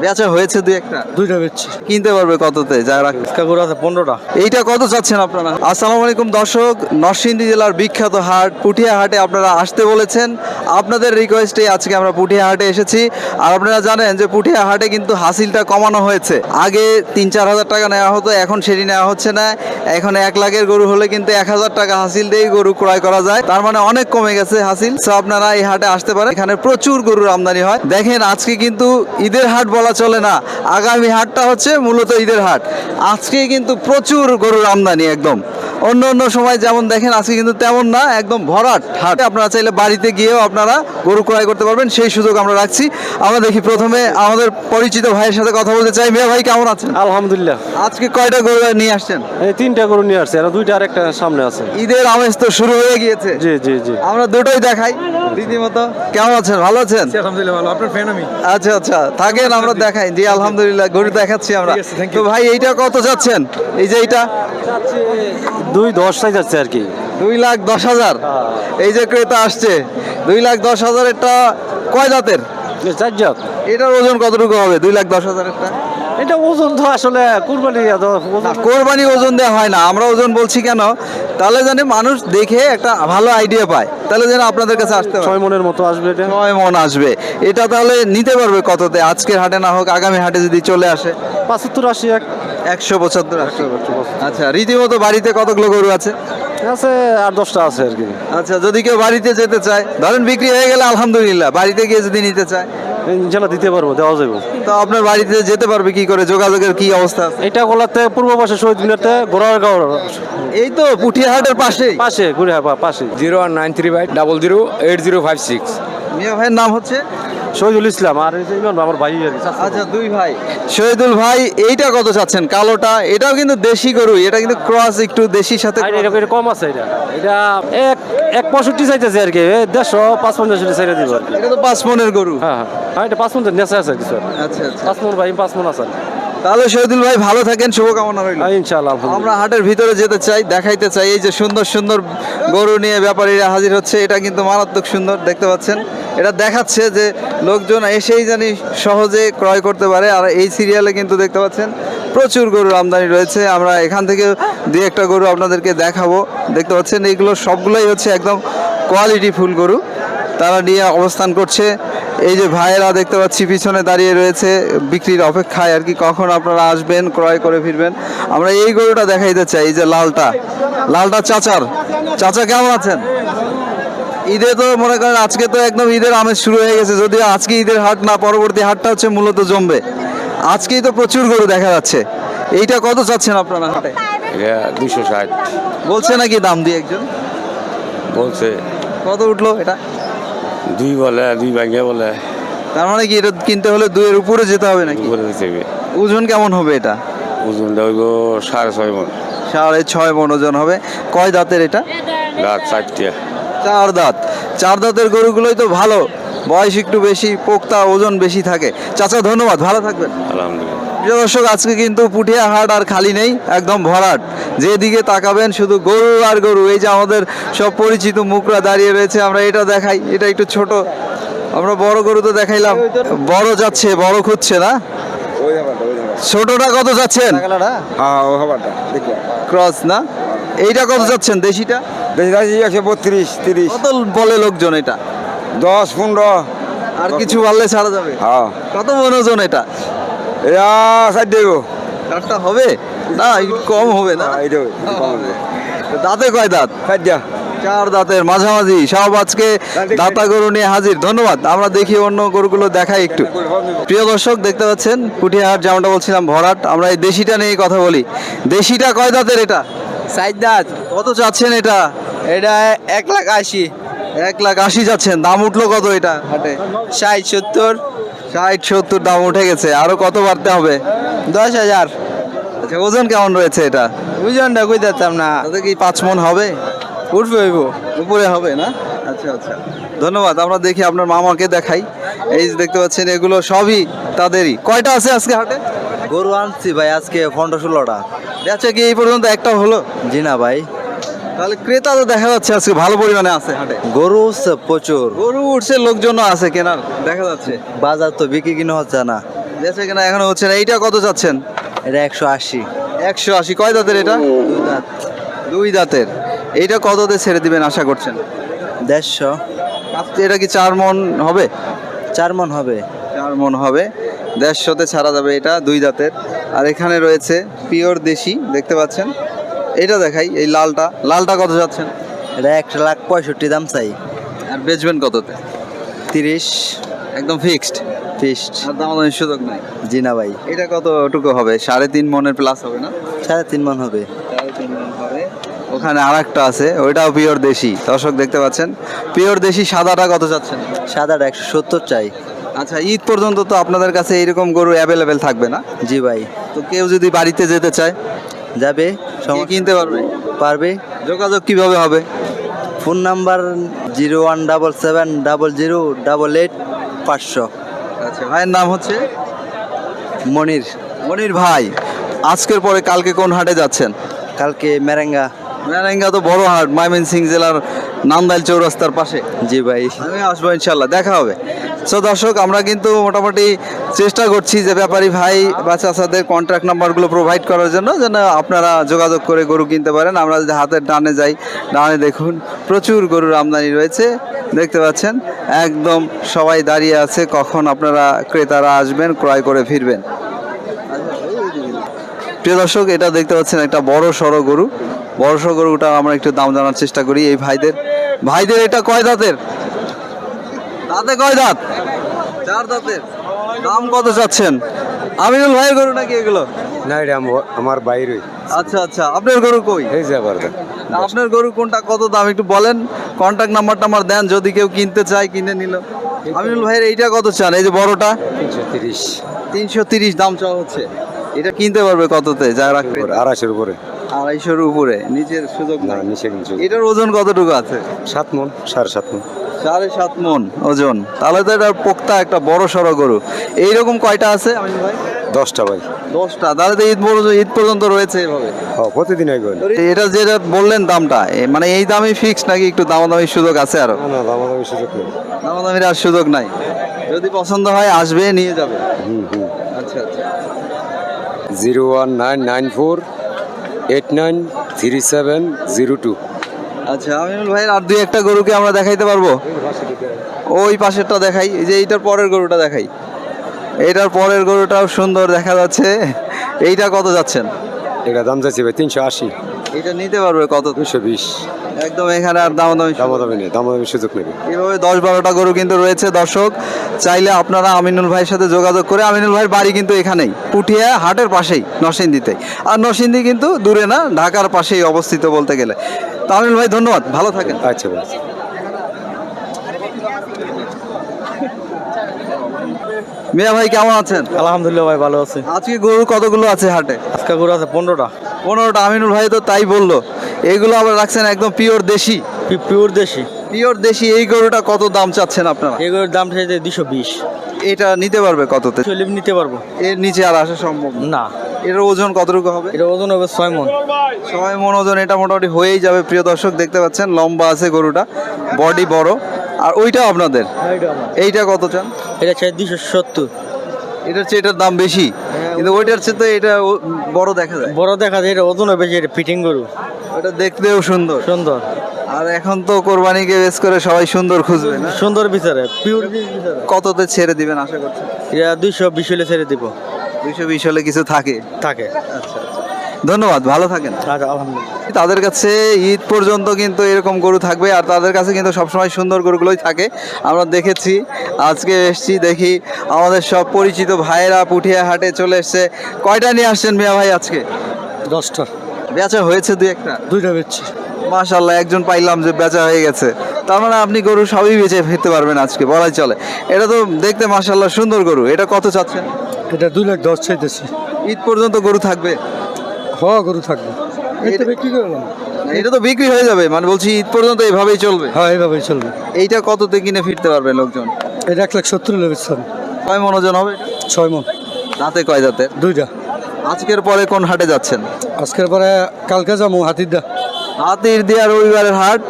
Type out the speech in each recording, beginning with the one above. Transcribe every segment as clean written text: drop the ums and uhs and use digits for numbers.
বেচা হয়েছে দুই একটা? দুইটা বেচছি। কিনতে পারবে কততে যারা? গরু আছে 15টা। এইটা কত চাচ্ছেন আপনারা? আসসালামু আলাইকুম দর্শক, নরসিংদী জেলার বিখ্যাত হাট পুঠিয়া হাটে আপনারা আসতে বলেছেন। আপনাদের রিকোয়েস্টে আজকে আমরা পুঠিয়া হাটে এসেছি। আর আপনারা জানেন যে পুঠিয়া হাটে কিন্তু হাসিলটা কমানো হয়েছে। আগে 3-4 হাজার টাকা নেওয়া হতো, এখন সেটি নেওয়া হচ্ছে না। এখন 1 লাখের গরু হলে কিন্তু 1000 টাকা হাসিল দিয়েই গরু ক্রয় করা যায়। তার মানে অনেক কমে গেছে হাসিল। সো আপনারা এই হাটে আসতে পারেন, এখানে প্রচুর গরুর আমদানি হয়। দেখেন আজকে কিন্তু ঈদের হাট বলা চলে না, আগামী হাটটা হচ্ছে মূলত ঈদের হাট। আজকে কিন্তু প্রচুর গরুর আমদানি একদম। অন্য অন্য সময় যেমন দেখেন আজকে কিন্তু তেমন না, একদম ভরাট হাট। আপনারা চাইলে বাড়িতে গিয়েও আপনারা গরু ক্রয় করতে পারবেন, সেই সুযোগ আমরা রাখছি। আমরা দেখি প্রথমে আমাদের পরিচিত ভাইয়ের সাথে কথা বলতে চাই। মিয়া ভাই কেমন আছেন? আলহামদুলিল্লাহ। আজকে কয়টা গরু নিয়ে আসছেন? এই 3টা গরু নিয়ে আসছে, আর 2টা আরেকটা সামনে আছে। ঈদের আমেজ তো শুরু হয়ে গিয়েছে। জি জি জি। আমরা দুটোই দেখাই রীতিমতো। কেমন আছেন? ভালো আছেন? আলহামদুলিল্লাহ ভালো। আপনার ফ্যান আমি। আচ্ছা আচ্ছা, থাকেন আমরা দেখাই। জি আলহামদুলিল্লাহ, গরু দেখাচ্ছি আমরা। ঠিক আছে, thank you. তো ভাই এইটা কত যাচ্ছেন? এই যে এইটা 2.10 সাইজ আছে আর কি। 2,10,000। এই যে ক্রেতা আসছে 2,10,000 এটা কয় জাতের? 4 জাত। এটার ওজন কতটুকু হবে 2,10,000 একটা? এটা ওজন তো আসলে কুরবানি না, কোরবানি ওজন দেওয়া হয় না। আমরা ওজন বলছি কেন, তাহলে জানি মানুষ দেখে একটা ভালো আইডিয়া পায়, তাহলে যেন আপনাদের কাছে আসতে হয়। 6 মনের মতো আসবে এটা। 9 মন আসবে। এটা তাহলে নিতে পারবে কততে? আজকের হাটে না হোক আগামী হাটে যদি চলে আসে? 75-80 175 আচ্ছা, রীতিমতো বাড়িতে কতগুলো গরু আছে? আছে, 8-10টা আছে আর কি। আচ্ছা, যদি কেউ বাড়িতে যেতে চায়, ধরেন বিক্রি হয়ে গেলে আলহামদুলিল্লাহ, বাড়িতে গিয়ে যদি নিতে চায় ইনশাল্লাহ দিতে পারবো, দেওয়া যাবে। তো আপনার বাড়িতে যেতে পারবে কি করে? যোগাযোগের কি অবস্থা আছে? এটা গোলাতে পূর্ব পাশে শহীদ মিনারতে গোড়ারগাঁও এই তো পুঠিয়া হাটের পাশেই। পাশে ঘুরে পাশে। 0193008056। মিয়া ভাইয়ের নাম হচ্ছে শহীদুল ইসলাম, আর এই যে ইমন আমার ভাই আর কি। আচ্ছা, দুই ভাই। শহীদুল ভাই, এইটা কত চাচ্ছেন? কালোটা, এটাও কিন্তু দেশি গরু, এটা কিন্তু ক্রস, একটু দেশির সাথে আর এটা কম আছে। এটা 1.65 চাইতেছে আর কি। 150-55 চাইতে দিব আর কি। এটা তো 5 মনের গরু। হ্যাঁ হ্যাঁ, এটা 5 মন নেশা আছে কিছু। আচ্ছা আচ্ছা, 5 মন ভাই, 5 মন আছে। তাহলে শহীদুল ভাই ভালো থাকেন, শুভকামনা রইল। ইনশাআল্লাহ। আমরা হাটের ভিতরে যেতে চাই, দেখাইতে চাই। এই যে সুন্দর সুন্দর গরু নিয়ে ব্যাপারীরা হাজির হচ্ছে, এটা কিন্তু মারাত্মক সুন্দর দেখতে পাচ্ছেন। এটা দেখাচ্ছে যে লোকজন এসেই জানি সহজে ক্রয় করতে পারে। আর এই সিরিয়ালে কিন্তু দেখতে পাচ্ছেন প্রচুর গরুর আমদানি রয়েছে। আমরা এখান থেকে 2-1টা গরু আপনাদেরকে দেখাবো। দেখতে পাচ্ছেন এইগুলো সবগুলোই হচ্ছে একদম কোয়ালিটি ফুল গরু, তারা নিয়ে অবস্থান করছে। এই যে ভাইয়েরা দেখতে পাচ্ছি পিছনে দাঁড়িয়ে রয়েছে বিক্রির অপেক্ষায় আর কি, কখন আপনারা আসবেন ক্রয় করে ফিরবেন। আমরা এই গরুটা দেখাইতে চাই, এই যে লালটা চাচা কেমন আছেন? ঈদে তো মনে করেন আজকে তো একদম ঈদের আমেজ শুরু হয়ে গেছে, যদিও আজকে ঈদের হাট না, পরবর্তী হাটটা হচ্ছে মূলত জমবে। আজকেই তো প্রচুর গরু দেখা যাচ্ছে। এইটা কত চাচ্ছেন আপনারা হাটে? 260 বলছে নাকি দাম দিয়ে একজন? বলছে। কত উঠলো এটা? 2 বলে, 2 ভাঙে বলে। তার মানে কি এটা কিনতে হলে 2-এর উপরে যেতে হবে নাকি? উপরে যাবে। ওজন কেমন হবে এটা? ওজনটা হইব 6.5 মন। 6.5 মন ওজন হবে। কয় দাঁতের এটা? রাত 4টা। 4 দাঁত। 4 দাঁতের গরুগুলোই তো ভালো, বয়স একটু বেশি, পোক্তা, ওজন বেশি থাকে। চাচা ধন্যবাদ, ভালো থাকবেন। আলহামদুলিল্লাহ। প্রিয় দর্শক, আজকে কিন্তু পুঠিয়া হাট আর খালি নেই, একদম ভরাট। যেদিকে তাকাবেন শুধু গরু আর গরু। এই যে আমাদের সব পরিচিত মুখরা দাঁড়িয়ে রয়েছে, আমরা এটা দেখাই, এটা একটু ছোট। আমরা বড় গরু তো দেখাইলাম, বড় যাচ্ছে, বড় খুঁজছে না। ছোটটা কত যাচ্ছেন? ক্রস না? এইটা কত যাচ্ছেন? দেশিটা 32-30। কত বলে লোকজন? এটা 10-15। আর কিছু বললে ছাড়া যাবে? হ্যাঁ, কত মন ওজন এটা? এটা 4 দেব। 4টা হবে না? একটু কম হবে না? দাঁতে কয় দাঁত? 4 দাঁতের মাঝামাঝি সব আজকে দাতা গরু নিয়ে হাজির। ধন্যবাদ। আমরা দেখি অন্য গরুগুলো দেখাই একটু। প্রিয় দর্শক, দেখতে পাচ্ছেন পুঠিয়া হাট যেমনটা বলছিলাম ভরাট। আমরা এই দেশিটা নিয়ে কথা বলি। দেশিটা কয় দাঁতের এটা? 4 দাঁত। কত চাচ্ছেন এটা? এটা 1,80,000। 1,80,000 যাচ্ছেন। দাম উঠলো কত এটা হাটে? 60-70। 60-70 দাম উঠে গেছে। আরো কত বাড়তে হবে? 10,000। আচ্ছা, ওজন কেমন রয়েছে এটা? ওজনটা কই দিতাম না। তাতে কি 5 মন হবে? উঠবে হইব। উপরে হবে না? আচ্ছা আচ্ছা, ধন্যবাদ। আমরা দেখি আপনার মামাকে দেখাই। এই যে দেখতে পাচ্ছেন এগুলো সবই তাদেরই। কয়টা আছে আজকে হাটে? গরু আনছি ভাই আজকে 15-16টা। বেচা কি এই পর্যন্ত একটা হলো? জি না ভাই, তাহলে ক্রেতা তো দেখা যাচ্ছে আজকে ভালো পরিমাণে আছে হাটে। গরু উঠছে প্রচুর। গরু উঠছে, লোকজনও আছে কেনার দেখা যাচ্ছে। বাজার তো বিক্রি কিনা হচ্ছে না। বেচে কিনা এখনো হচ্ছে না। এইটা কত চাচ্ছেন? এটা 180। 180। কয় দাঁতের এটা? 2 দাঁত। 2 দাঁতের। এইটা কততে ছেড়ে দিবেন আশা করছেন? 150। এটা কি 4 মন হবে? 4 মন হবে। 4 মন হবে। 150তে ছাড়া যাবে এটা 2 দাঁতের। আর এখানে রয়েছে পিওর দেশি, দেখতে পাচ্ছেন। এটা দেখাই, এই লালটা। লালটা কত যাচ্ছেন? এটা 1,65,000 দাম চাই। আর বেচবেন কততে? 30। একদম ফিক্সড। ফিক্সড। আর দামাদামির সুযোগ নাই? জি না ভাই। এটা কতটুকু হবে? 3.5 মনের প্লাস হবে না? 3.5 মন হবে। 3.5 মন হবে। ওখানে আরেকটা আছে, ওইটাও পিওর দেশি। দর্শক দেখতে পাচ্ছেন, পিওর দেশি। সাদাটা কত যাচ্ছেন? সাদাটা 170 চাই। আচ্ছা, ঈদ পর্যন্ত তো আপনাদের কাছে এইরকম গরু অ্যাভেলেবেল থাকবে না? জি ভাই। তো কেউ যদি বাড়িতে যেতে চায়, যাবে, কি কিনতে পারবে? পারবে। যোগাযোগ কিভাবে হবে? Phone number 01770088500। আচ্ছা, ভাইয়ের নাম হচ্ছে মনির। মনির ভাই। আজকের পরে কালকে কোন হাটে যাচ্ছেন? কালকে মেরেঙ্গা। মেরেঙ্গা তো বড় হাট, ময়মনসিংহ জেলার নান্দাইল চৌরাস্তার পাশে। জি ভাই। আমি আসবো ইনশাল্লাহ, দেখা হবে। সো দর্শক, আমরা কিন্তু মোটামুটি চেষ্টা করছি যে ব্যাপারী ভাই বা চাচাদের কন্ট্যাক্ট নাম্বারগুলো প্রোভাইড করার জন্য, যেন আপনারা যোগাযোগ করে গরু কিনতে পারেন। আমরা যদি হাতের ডানে যাই, ডানে দেখুন প্রচুর গরুর আমদানি রয়েছে, দেখতে পাচ্ছেন। একদম সবাই দাঁড়িয়ে আছে, কখন আপনারা ক্রেতারা আসবেন, ক্রয় করে ফিরবেন। প্রিয় দর্শক, এটা দেখতে পাচ্ছেন একটা বড় সড়ো গরু। বড় সড়ো গরুটা আমরা একটু দাম জানার চেষ্টা করি এই ভাইদের। ভাইদের এটা কয় দাঁতের? দাঁতে কয় দাঁত? 4 দাঁতের। দাম কত চাচ্ছেন? আমিনুল ভাইয়ের গরু নাকি এগুলো? না, এটা আমার বাইরে। আচ্ছা আচ্ছা, আপনার গরু কই? এই যে আবার আপনার গরু কোনটা, কত দাম একটু বলেন। কন্ট্যাক্ট নাম্বারটা আমার দেন, যদি কেউ কিনতে চায় কিনে নিল। আমিনুল ভাইয়ের এইটা কত চান? এই যে বড়টা 330। 330 দাম চাওয়া হচ্ছে। এটা কিনতে পারবে কততে? যা রাখবে 250 উপরে। 250-র উপরে। নিচের সুযোগ না, নাই। নিচে কিছু। এটার ওজন কতটুকু আছে? 7 মন, 7.5 মন। 7.5 মন ওজন। তাহলে তো এটা পোক্তা একটা বড় সড়ো গরু। এইরকম কয়টা আছে আমিনুল ভাই? 10টা ভাই। 10টা। তাহলে তো ঈদ পর্যন্ত রয়েছে এভাবে। হ্যাঁ, প্রতিদিন আইবেন। এটা যেটা বললেন দামটা, মানে এই দামই ফিক্স নাকি একটু দামাদামির সুযোগ আছে আরো? না, দামাদামি সুযোগ নেই। দামাদামির আর সুযোগ নাই। যদি পছন্দ হয় আসবে, নিয়ে যাবে। আচ্ছা আচ্ছা। 01994893702। আচ্ছা, আমিনুল ভাইয়ের আর 2-1টা গরুকে আমরা দেখাইতে পারবো? ওই পাশেরটা দেখাই, এই যে এইটার পরের গরুটা দেখাই। এইটার পরের গরুটাও সুন্দর দেখা যাচ্ছে। এইটা কত যাচ্ছেন? এটা দাম যাচ্ছে ভাই 380। এটা নিতে পারবে কত? 220। একদম এখানে আর দামাদামি দামাদামি নেই, দামাদামি সুযোগ নেই। এভাবে 10-12টা গরু কিন্তু রয়েছে। দর্শক চাইলে আপনারা আমিনুল ভাইয়ের সাথে যোগাযোগ করে, আমিনুল ভাইয়ের বাড়ি কিন্তু এখানেই, পুঠিয়া হাটের পাশেই, নরসিংদীতে। আর নরসিংদী কিন্তু দূরে না, ঢাকার পাশেই অবস্থিত বলতে গেলে। তো আমিনুল ভাই ধন্যবাদ, ভালো থাকেন। আচ্ছা ভাই। মিয়া ভাই কেমন আছেন? আলহামদুলিল্লাহ ভাই, ভালো আছে। আজকে গরু কতগুলো আছে হাটে? আজকে গরু আছে 15টা। 15টা। আমিনুল ভাই তো তাই বললো। এগুলো আবার রাখছেন একদম পিওর দেশি। পিওর দেশি। পিওর দেশি। এই গরুটা কত দাম চাচ্ছেন আপনারা? এই গরুর দাম চাইছে 220। এটা নিতে পারবে কততে? চলে নিতে পারবো। এর নিচে আর আসা সম্ভব না? না। এর ওজন কতটুকু হবে? এটা ওজন হবে 6 মন। 6 মন ওজন। এটা মোটামুটি হয়েই যাবে। প্রিয় দর্শক দেখতে পাচ্ছেন, লম্বা আছে গরুটা, বডি বড়। আর ওইটা আপনাদের? এইটা কত চান? এটা চাই 270। এটার চেয়ে এটার দাম বেশি, কিন্তু ওইটার চেয়ে তো এটা বড় দেখা যায়। বড় দেখা যায়, এটা ওজন হবে, এটা ফিটিং গরু। ওটা দেখতেও সুন্দর সুন্দর। আর এখন তো কোরবানিকে বেশ করে সবাই সুন্দর খুঁজবে না? সুন্দর বিচারে, পিওর বিচারে। কততে ছেড়ে দিবেন আশা করছেন? এটা 220 হলে ছেড়ে দিব। 220 হলে কিছু থাকে? থাকে। আচ্ছা, ধন্যবাদ, ভালো থাকেন। আচ্ছা, আলহামদুলিল্লাহ। তাদের কাছে ঈদ পর্যন্ত কিন্তু এরকম গরু থাকবে, আর তাদের কাছে কিন্তু সবসময় সুন্দর গরুগুলোই থাকে। আমরা দেখেছি, আজকে এসছি, দেখি আমাদের সব পরিচিত ভাইয়েরা পুঠিয়া হাটে চলে এসছে। কয়টা নিয়ে আসছেন মিয়া ভাই আজকে? 10টা। বেচা হয়েছে 2-1টা? 2টা বেচছি। মাশাআল্লাহ, একজন পাইলাম যে বেচা হয়ে গেছে। তার মানে আপনি গরু সবই বেচে ফিরতে পারবেন আজকে, বলাই চলে। এটা তো দেখতে মাশাআল্লাহ সুন্দর গরু। এটা কত চাচ্ছেন? এটা 2,10,000 চাইতেছি। ঈদ পর্যন্ত গরু থাকবে? হ্যাঁ, গরু থাকবে। এটা বিক্রি করলাম। এটা তো বিক্রি হয়ে যাবে, মানে বলছি ঈদ পর্যন্ত এইভাবেই চলবে? হ্যাঁ, এইভাবেই চলবে। এইটা কততে কিনে ফিরতে পারবে লোকজন? এটা 1,70,000 হলে বেচছেন। কয় মন ওজন হবে? 6 মন। দাঁতে কয় দাঁতের? 2টা। আজকের পরে কোন হাটে যাচ্ছেন? আজকের পরে কালকে যাবো হাতিরদা। হাতির দিয়া রবিবারের হাট।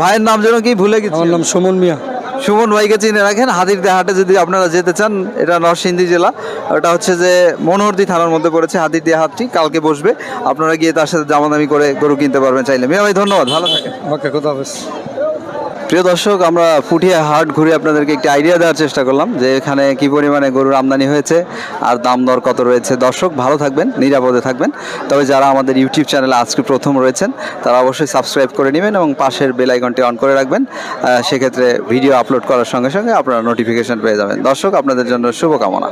ভাইয়ের নাম যেন কি ভুলে গেছি। আমার নাম সুমন মিয়া। সুমন ভাইকে চিনে রাখেন। হাতিরদিয়া হাটে যদি আপনারা যেতে চান, এটা নরসিংদী জেলা, ওটা হচ্ছে যে মনোহরদী থানার মধ্যে পড়েছে হাতিরদিয়া হাটটি। কালকে বসবে, আপনারা গিয়ে তার সাথে দামাদামি করে গরু কিনতে পারবেন চাইলে। মিয়া ভাই ধন্যবাদ, ভালো থাকেন। ওকে, খোদা হাফেজ। প্রিয় দর্শক, আমরা পুঠিয়া হাট ঘুরে আপনাদেরকে একটি আইডিয়া দেওয়ার চেষ্টা করলাম যে এখানে কি পরিমাণে গরুর আমদানি হয়েছে আর দাম দর কত রয়েছে। দর্শক ভালো থাকবেন, নিরাপদে থাকবেন। তবে যারা আমাদের ইউটিউব চ্যানেলে আজকে প্রথম রয়েছেন তারা অবশ্যই সাবস্ক্রাইব করে নেবেন এবং পাশের বেল আইকনটি অন করে রাখবেন। সেক্ষেত্রে ভিডিও আপলোড করার সঙ্গে সঙ্গে আপনারা নোটিফিকেশন পেয়ে যাবেন। দর্শক, আপনাদের জন্য শুভকামনা।